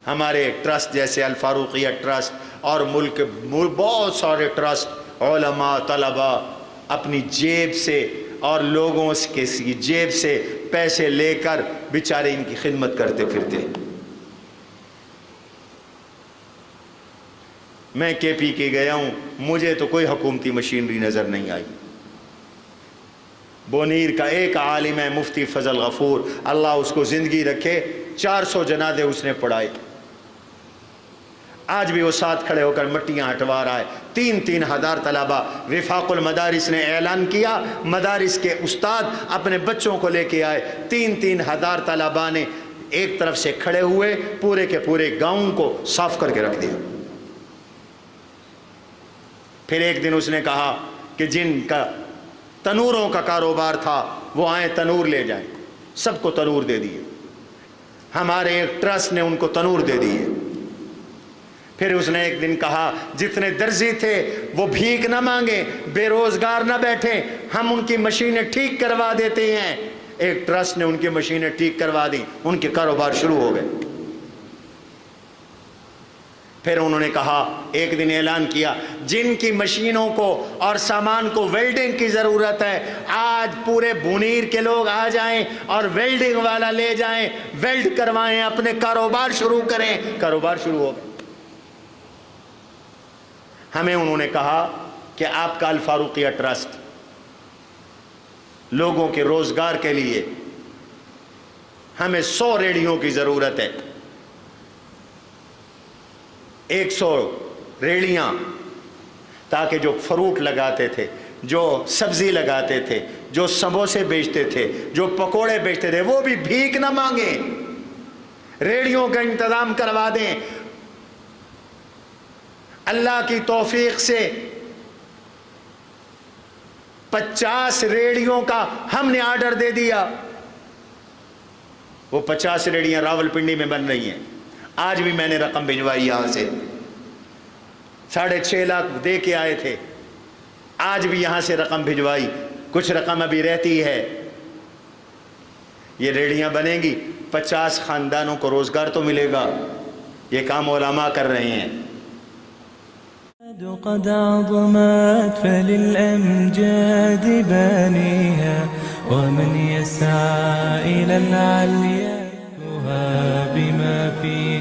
ہمارے ٹرسٹ جیسے الفاروقیہ ٹرسٹ اور ملک بہت سارے ٹرسٹ، علماء طلباء اپنی جیب سے اور لوگوں کی جیب سے پیسے لے کر بیچارے ان کی خدمت کرتے پھرتے. میں کے پی کے گیا ہوں، مجھے تو کوئی حکومتی مشینری نظر نہیں آئی. بونیر کا ایک عالم ہے مفتی فضل غفور، اللہ اس کو زندگی رکھے، 400 جنازے اس نے پڑھائے. آج بھی وہ ساتھ کھڑے ہو کر مٹیاں ہٹوا رہا ہے. 3-3 ہزار طلبہ. وفاق المدارس نے اعلان کیا، مدارس کے استاد اپنے بچوں کو لے کے آئے. 3-3 ہزار طلبہ نے ایک طرف سے کھڑے ہوئے، پورے کے پورے گاؤں کو صاف کر کے رکھ دیا. پھر ایک دن اس نے کہا کہ جن کا تنوروں کا کاروبار تھا وہ آئیں تنور لے جائیں. سب کو تنور دے دیے. ہمارے ایک ٹرسٹ نے ان کو تنور دے دیے. پھر اس نے ایک دن کہا جتنے درزی تھے وہ بھیک نہ مانگیں، بے روزگار نہ بیٹھیں، ہم ان کی مشینیں ٹھیک کروا دیتے ہیں. ایک ٹرسٹ نے ان کی مشینیں ٹھیک کروا دی، ان کے کاروبار شروع ہو گئے. پھر انہوں نے کہا، ایک دن اعلان کیا جن کی مشینوں کو اور سامان کو ویلڈنگ کی ضرورت ہے، آج پورے بونیر کے لوگ آ جائیں اور ویلڈنگ والا لے جائیں، ویلڈ کروائیں، اپنے کاروبار شروع کریں. کاروبار شروع ہو گئے. ہمیں انہوں نے کہا کہ آپ کا الفاروقیہ ٹرسٹ لوگوں کے روزگار کے لیے، ہمیں 100 ریڑھیوں کی ضرورت ہے. 100 ریڑھیاں، تاکہ جو فروٹ لگاتے تھے، جو سبزی لگاتے تھے، جو سموسے بیچتے تھے، جو پکوڑے بیچتے تھے، وہ بھی بھیک نہ مانگیں، ریڑھیوں کا انتظام کروا دیں. اللہ کی توفیق سے 50 ریڑھیوں کا ہم نے آرڈر دے دیا. وہ 50 ریڑھیاں راولپنڈی میں بن رہی ہیں. آج بھی میں نے رقم بھجوائی یہاں سے، 6.5 لاکھ دے کے آئے تھے. آج بھی یہاں سے رقم بھجوائی، کچھ رقم ابھی رہتی ہے. یہ ریڑھیاں بنیں گی، 50 خاندانوں کو روزگار تو ملے گا. یہ کام علماء کر رہے ہیں. قد عظمت فللأمجاد بانيها ومن يسعى إلى العليا بما فيها